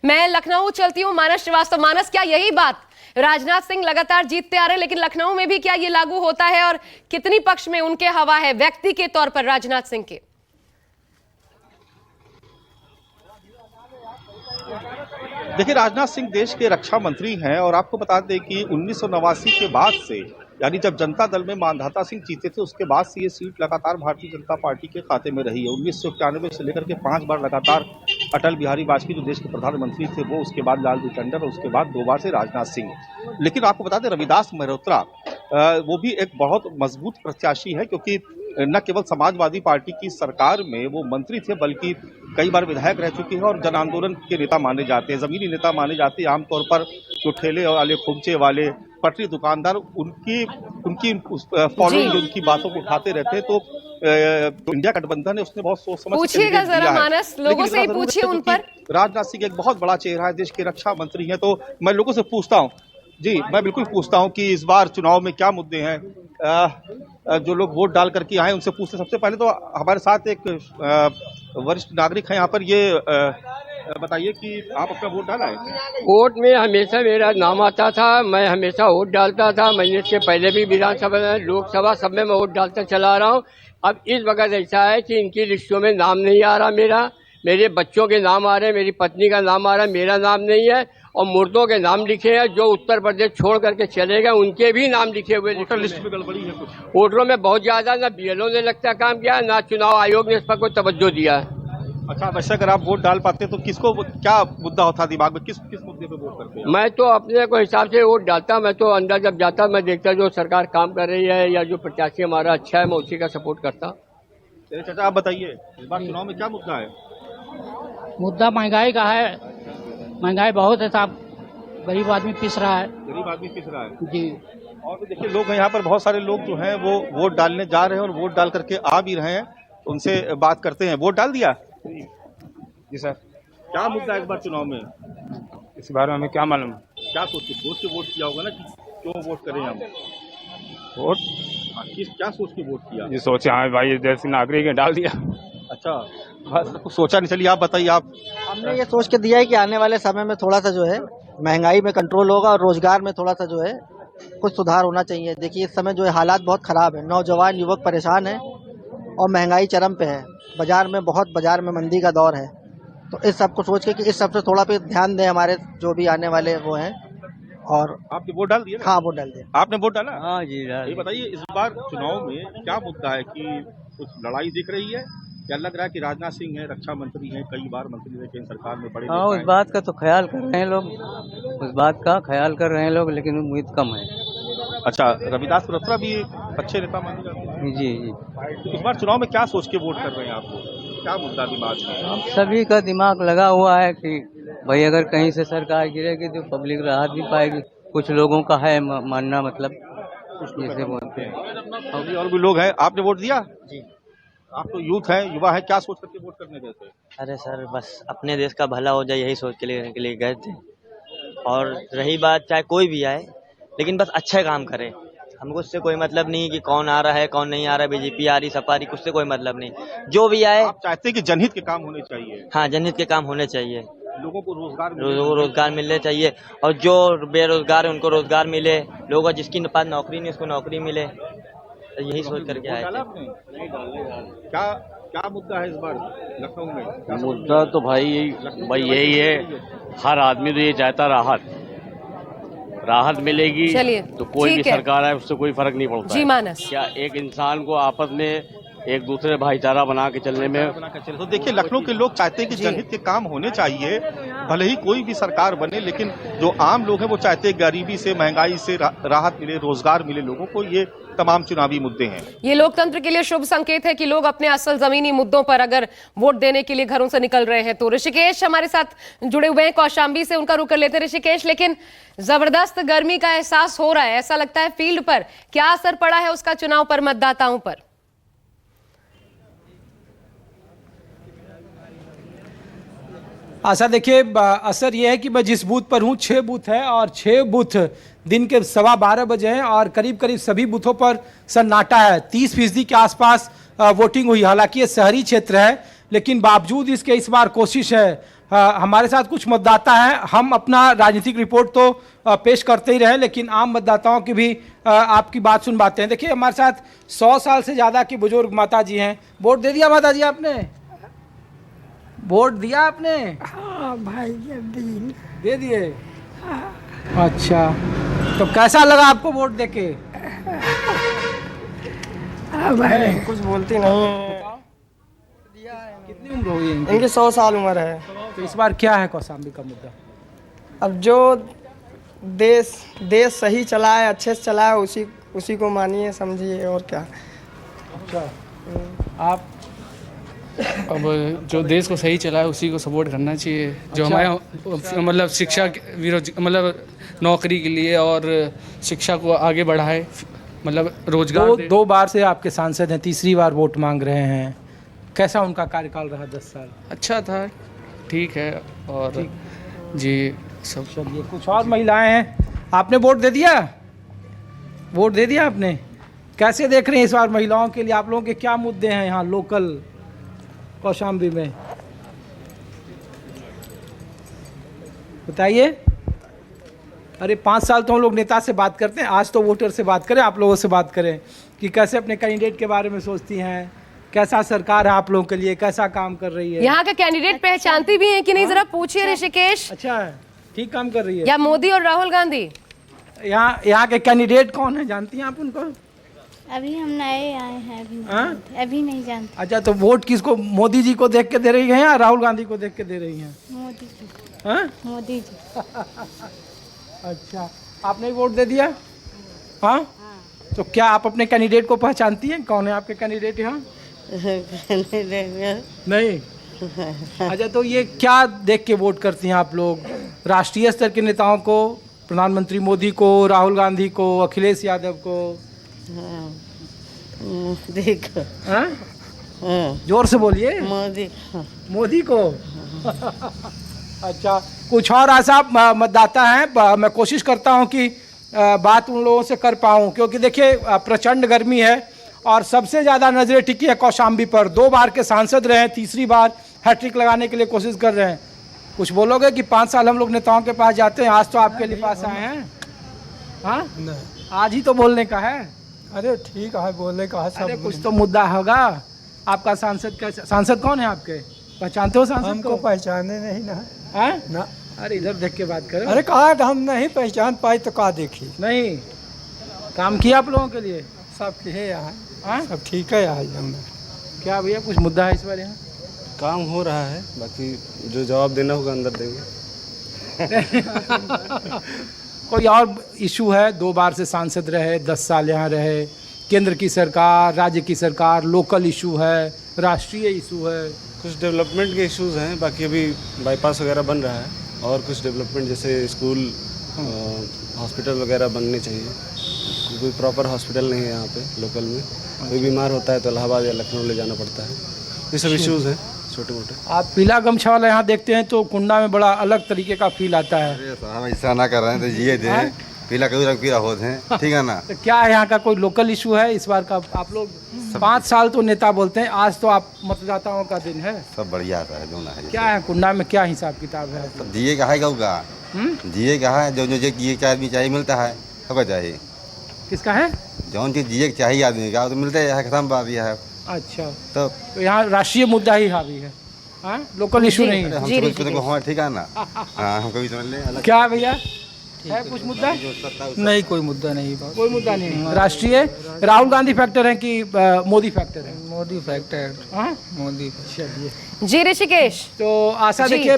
मैं लखनऊ चलती हूँ। मानस श्रीवास्तव, मानस, क्या यही बात राजनाथ सिंह लगातार जीतते आ रहे, लेकिन लखनऊ में भी क्या ये लागू होता है और कितनी पक्ष में उनके हवा है व्यक्ति के तौर पर राजनाथ सिंह के? देखिए, राजनाथ सिंह देश के रक्षा मंत्री हैं और आपको बता दें कि 1989 के बाद से, यानी जब जनता दल में मानधाता सिंह जीते थे, उसके बाद से ये सीट लगातार भारतीय जनता पार्टी के खाते में रही है। 1991 से लेकर के 5 बार लगातार अटल बिहारी वाजपेयी जो देश के प्रधानमंत्री थे वो, उसके बाद लालजी टंडन और उसके बाद 2 बार से राजनाथ सिंह। लेकिन आपको बता दें, रविदास मल्होत्रा वो भी एक बहुत मजबूत प्रत्याशी है, क्योंकि न केवल समाजवादी पार्टी की सरकार में वो मंत्री थे, बल्कि कई बार विधायक रह चुके हैं और जन आंदोलन के नेता माने जाते हैं, जमीनी नेता माने जाते हैं। आमतौर पर जो ठेले वाले, खुमचे वाले, पटरी दुकानदार, उनकी फॉलोइंग, उनकी बातों को उठाते रहते हैं। तो इंडिया गठबंधन है, उसने बहुत सोच समझ पूछिएगा जरा मानस, लोगों से ही पूछिए उन पर। राजनाथ सिंह एक बहुत बड़ा चेहरा है, देश के रक्षा मंत्री हैं, तो मैं लोगों से पूछता हूँ, जी मैं बिल्कुल पूछता हूँ कि इस बार चुनाव में क्या मुद्दे हैं। जो लोग वोट डाल करके आए उनसे पूछते। सबसे पहले तो हमारे साथ एक वरिष्ठ नागरिक हैं यहाँ पर, ये बताइए कि आप अपना वोट डाला है? वोट में हमेशा मेरा नाम आता था, मैं हमेशा वोट डालता था। मैंने इसके पहले भी विधानसभा, लोकसभा सब में मैं वोट डालता चला रहा हूँ। अब इस वक्त ऐसा है कि इनकी लिस्टों में नाम नहीं आ रहा मेरे बच्चों के नाम आ रहे हैं, मेरी पत्नी का नाम आ रहा है, मेरा नाम नहीं है। और मुर्दों के नाम लिखे हैं, जो उत्तर प्रदेश छोड़ करके चले गए उनके भी नाम लिखे हुए। वोटर लिस्ट में गड़बड़ी है कुछ? वोटरों में बहुत ज्यादा, ना बीएलओ ने लगता काम किया, ना चुनाव आयोग ने इस पर कोई तवज्जो दिया है। अच्छा, वैसे अगर आप वोट डाल पाते तो किसको, क्या मुद्दा होता दिमाग में, किस मुद्दे पे वोट करते हैं? मैं तो अपने को हिसाब से वोट डालता। मैं तो अंदर जब जाता मैं देखता जो सरकार काम कर रही है या जो प्रत्याशी हमारा अच्छा है, मैं उसी का सपोर्ट करता। चलिए चाचा, आप बताइए इस बार चुनाव में क्या मुद्दा है? मुद्दा महंगाई का है। महंगाई बहुत है साहब, गरीब आदमी पिस रहा है। गरीब आदमी पिस रहा है जी। और तो देखिए, लोग यहाँ पर बहुत सारे लोग जो हैं वो वोट डालने जा रहे हैं और वोट डाल करके आ भी रहे हैं। उनसे बात करते हैं। वोट डाल दिया? जी सर। क्या मुद्दा है इस बार चुनाव में? इस बारे में हमें क्या मालूम? क्या सोच के वोट किया होगा ना, कि क्यों वोट करें हम? वोट क्या सोच के वोट किया? जी सोचे, हाँ भाई जैसे नागरिक है, डाल दिया। अच्छा, बस कुछ सोचा नहीं। चलिए आप बताइए। आप? हमने ये सोच के दिया है कि आने वाले समय में थोड़ा सा जो है महंगाई में कंट्रोल होगा और रोजगार में थोड़ा सा जो है कुछ सुधार होना चाहिए। देखिए, इस समय जो है हालात बहुत खराब है, नौजवान युवक परेशान है और महंगाई चरम पे है। बाजार में मंदी का दौर है। तो इस सब को सोच के कि इस सब से थोड़ा पे ध्यान दें हमारे जो भी आने वाले वो हैं। और आपने वोट डाल दिया? हाँ, वोट डाल दिया। आपने वोट डाला? हाँ जी। ये बताइए, इस बार चुनाव में क्या मुद्दा है, कि कुछ लड़ाई दिख रही है या लग रहा है कि राजनाथ सिंह है, रक्षा मंत्री हैं, कई बार मंत्री रहे केंद्र सरकार में, बड़े? हाँ, उस बात का तो ख्याल कर रहे हैं लोग, उस बात का ख्याल कर रहे हैं लोग, लेकिन उम्मीद कम है। अच्छा, रविदास मल्होत्रा भी अच्छे नेता माने जाते हैं। जी जी। इस बार चुनाव में क्या सोच के वोट कर रहे हैं आपको? क्या मुद्दा दिमाग में? हम सभी का दिमाग लगा हुआ है कि भाई अगर कहीं से सरकार गिरेगी तो पब्लिक राहत भी पाएगी। कुछ लोगों का है मानना, मतलब जैसे बोलते हैं। और भी लोग हैं। आपने वोट दिया? जी। आप तो यूथ है, युवा है, क्या सोच करके वोट करने गए थे? अरे सर, बस अपने देश का भला हो जाए यही सोच के लिए गए थे। और रही बात चाहे कोई भी आए, लेकिन बस अच्छा काम करे। हमको उससे कोई मतलब नहीं कि कौन आ रहा है कौन नहीं आ रहा है, बीजेपी आ रही सपा रही, कुछ से कोई मतलब नहीं। जो भी आए, आप चाहते हैं कि जनहित के काम होने चाहिए? हाँ, जनहित के काम होने चाहिए, लोगों को रोजगार मिलने चाहिए। और जो बेरोजगार है उनको रोजगार मिले, लोगों जिसकी पास नौकरी नहीं उसको नौकरी मिले। तो यही सोच करके आए थे। क्या मुद्दा है इस बार लखनऊ में? मुद्दा तो भाई यही है, हर आदमी तो ये चाहता राहत मिलेगी तो कोई भी सरकार है उससे कोई फर्क नहीं पड़ता। जी मानस, क्या एक इंसान को आपस में एक दूसरे भाईचारा बना के चलने में। तो देखिए, लखनऊ के लोग चाहते हैं कि जनहित के काम होने चाहिए, भले ही कोई भी सरकार बने, लेकिन जो आम लोग हैं वो चाहते हैं गरीबी से, महंगाई से राहत मिले, रोजगार मिले लोगों को। ये तमाम चुनावी मुद्दे हैं। ये लोकतंत्र के लिए शुभ संकेत है कि लोग अपने असल जमीनी मुद्दों पर अगर वोट देने के लिए घरों से निकल रहे हैं। तो ऋषिकेश हमारे साथ जुड़े हुए हैं, कौशाम्बी से, उनका रुख कर लेते हैं। ऋषिकेश, लेकिन जबरदस्त गर्मी का एहसास हो रहा है, ऐसा लगता है फील्ड पर क्या असर पड़ा है उसका चुनाव पर, मतदाताओं पर? आशा, देखिए असर यह है कि मैं जिस बूथ पर हूं, 6 बूथ है और 6 बूथ दिन के 12:15 बजे हैं और करीब करीब सभी बूथों पर सन्नाटा है। 30% के आसपास वोटिंग हुई। हालांकि ये शहरी क्षेत्र है, लेकिन बावजूद इसके इस बार कोशिश है हमारे साथ कुछ मतदाता हैं। हम अपना राजनीतिक रिपोर्ट तो पेश करते ही रहे, लेकिन आम मतदाताओं की भी आपकी बात सुन पाते हैं। देखिए, हमारे साथ 100 साल से ज़्यादा की बुजुर्ग माता जी हैं। वोट दे दिया माता जी आपने? वोट दिया आपने? हाँ भाई, दे दिए? अच्छा, तो कैसा लगा आपको वोट देके? भाई कुछ बोलती नहीं है। कितनी उम्र हो गई इनकी? इनकी 100 साल उम्र है। तो इस बार क्या है कौशाम्बी का मुद्दा? अब जो देश सही चलाए, अच्छे से चलाए, उसी को मानिए, समझिए, और क्या। अच्छा, आप? अब जो देश को सही चलाए उसी को सपोर्ट करना चाहिए। जो हमारे मतलब शिक्षा मतलब नौकरी के लिए और शिक्षा को आगे बढ़ाए, मतलब रोजगार दो बार से आपके सांसद हैं, तीसरी बार वोट मांग रहे हैं। कैसा उनका कार्यकाल रहा 10 साल? अच्छा था, ठीक है। और जी सब। चलिए, कुछ और महिलाएं हैं। आपने वोट दे दिया? वोट दे दिया आपने? कैसे देख रहे हैं इस बार महिलाओं के लिए? आप लोगों के क्या मुद्दे हैं यहाँ लोकल कौशाम्बी में, बताइए। अरे 5 साल तो हम लोग नेता से बात करते हैं, आज तो वोटर से बात करें, आप लोगों से बात करें कि कैसे अपने कैंडिडेट के बारे में सोचती हैं, कैसा सरकार है आप लोगों के लिए, कैसा काम कर रही है। यहाँ का कैंडिडेट पहचानती भी हैं कि नहीं, जरा पूछिए ऋषिकेश। अच्छा है, ठीक काम कर रही है। या मोदी और राहुल गांधी? यहाँ के कैंडिडेट कौन है, जानती हैं आप उनको? अभी हम नए आए हैं, अभी नहीं जानते। अच्छा, तो वोट किसको, मोदी जी को देख के दे रही हैं या राहुल गांधी को देख के दे रही हैं? मोदी जी। हाँ? मोदी जी। अच्छा, आपने वोट दे दिया? हाँ। तो क्या आप अपने कैंडिडेट को पहचानती हैं? कौन है आपके कैंडिडेट यहाँ? नहीं। अच्छा, तो ये क्या देख के वोट करती हैं आप लोग? राष्ट्रीय स्तर के नेताओं को, प्रधानमंत्री मोदी को, राहुल गांधी को, अखिलेश यादव को? देखो, जोर से बोलिए। मोदी को। अच्छा, कुछ और ऐसा मतदाता हैं? मैं कोशिश करता हूं कि बात उन लोगों से कर पाऊं, क्योंकि देखिए प्रचंड गर्मी है और सबसे ज़्यादा नजरें टिकी है कौशाम्बी पर। 2 बार के सांसद रहे हैं, तीसरी बार हैट्रिक लगाने के लिए कोशिश कर रहे हैं। कुछ बोलोगे कि 5 साल हम लोग नेताओं के पास जाते हैं, आज तो आपके लिए पास आए हैं? हाँ, आज ही तो बोलने का है। अरे ठीक है, बोलने का है सब। अरे कुछ तो मुद्दा होगा। आपका सांसद कौन है आपके? पहचानते हो सांसद? हमको पहचाने नहीं ना। है ना? अरे इधर देख के बात करो। अरे कहा हम नहीं पहचान पाए तो कहा देखी। नहीं, काम किया आप लोगों के लिए? सब है यहाँ। हाँ, सब ठीक है यहाँ। क्या भैया कुछ मुद्दा है इस बार यहाँ? काम हो रहा है, बाकी जो जवाब देना होगा अंदर देंगे। कोई और इशू है? 2 बार से सांसद रहे, 10 साल यहाँ रहे, केंद्र की सरकार, राज्य की सरकार, लोकल इशू है, राष्ट्रीय इशू है? कुछ डेवलपमेंट के इश्यूज हैं, बाकी अभी बाईपास वगैरह बन रहा है और कुछ डेवलपमेंट जैसे स्कूल, हॉस्पिटल वगैरह बनने चाहिए। कोई प्रॉपर हॉस्पिटल नहीं है यहाँ पे लोकल में। कोई बीमार होता है तो इलाहाबाद या लखनऊ ले जाना पड़ता है। ये सब इश्यूज हैं छोटे मोटे। आप पीला गमछा वाला यहाँ देखते हैं तो कुंडा में बड़ा अलग तरीके का फील आता है। हम ऐसा ना कर रहे हैं तो ये थे पीला कभी रंग पीला होते हैं, ठीक है ना? तो क्या है यहाँ का कोई लोकल इशू है इस बार का? आप लोग 5 साल तो नेता बोलते हैं, आज तो आप मतदाताओं का दिन है। सब बढ़िया आता है, दोनों है। क्या है कुंडा में, क्या हिसाब किताब है? दिए का है, गऊ का दिए का है, जो जिए का आदमी चाहिए मिलता है, सबका चाहिए। किसका है? जौन चीज जिए चाहिए आदमी का तो मिलता है, खत्म बात यह है। अच्छा, तो यहाँ राष्ट्रीय मुद्दा ही हावी है, लोकल इशू नहीं है। ठीक है ना? हाँ, हम कभी समझ लें। क्या भैया है कुछ मुद्दा? नहीं, कोई मुद्दा नहीं। कोई मुद्दा नहीं। राष्ट्रीय राहुल गांधी फैक्टर है कि मोदी फैक्टर है? मोदी फैक्टर। मोदी। चलिए जी ऋषिकेश, तो आशा देखिए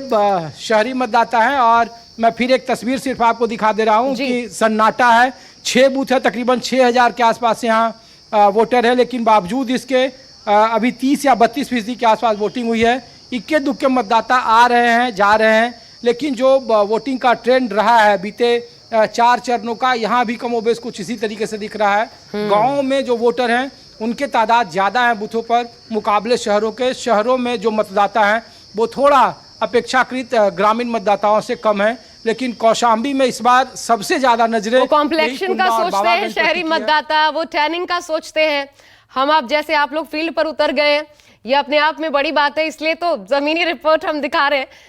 शहरी मतदाता है और मैं फिर एक तस्वीर सिर्फ आपको दिखा दे रहा हूँ कि सन्नाटा है। 6 बूथ है, तकरीबन 6000 के आसपास यहाँ वोटर है, लेकिन बावजूद इसके अभी 30 या 32% के आसपास वोटिंग हुई है। इक्के दुक्के मतदाता आ रहे हैं, जा रहे हैं, लेकिन जो वोटिंग का ट्रेंड रहा है बीते 4 चरणों का, यहाँ भी कमोबेश कुछ इसी तरीके से दिख रहा है। गाँव में जो वोटर हैं उनके तादाद ज़्यादा है बूथों पर मुकाबले शहरों के। शहरों में जो मतदाता हैं वो थोड़ा अपेक्षाकृत ग्रामीण मतदाताओं से कम है, लेकिन कौशाम्बी में इस बार सबसे ज़्यादा नजरें कॉम्प्लेक्शन का सोचते हैं शहरी मतदाता, वो टैनिंग का सोचते हैं। हम आप जैसे आप लोग फील्ड पर उतर गए हैं, ये अपने आप में बड़ी बात है, इसलिए तो जमीनी रिपोर्ट हम दिखा रहे हैं।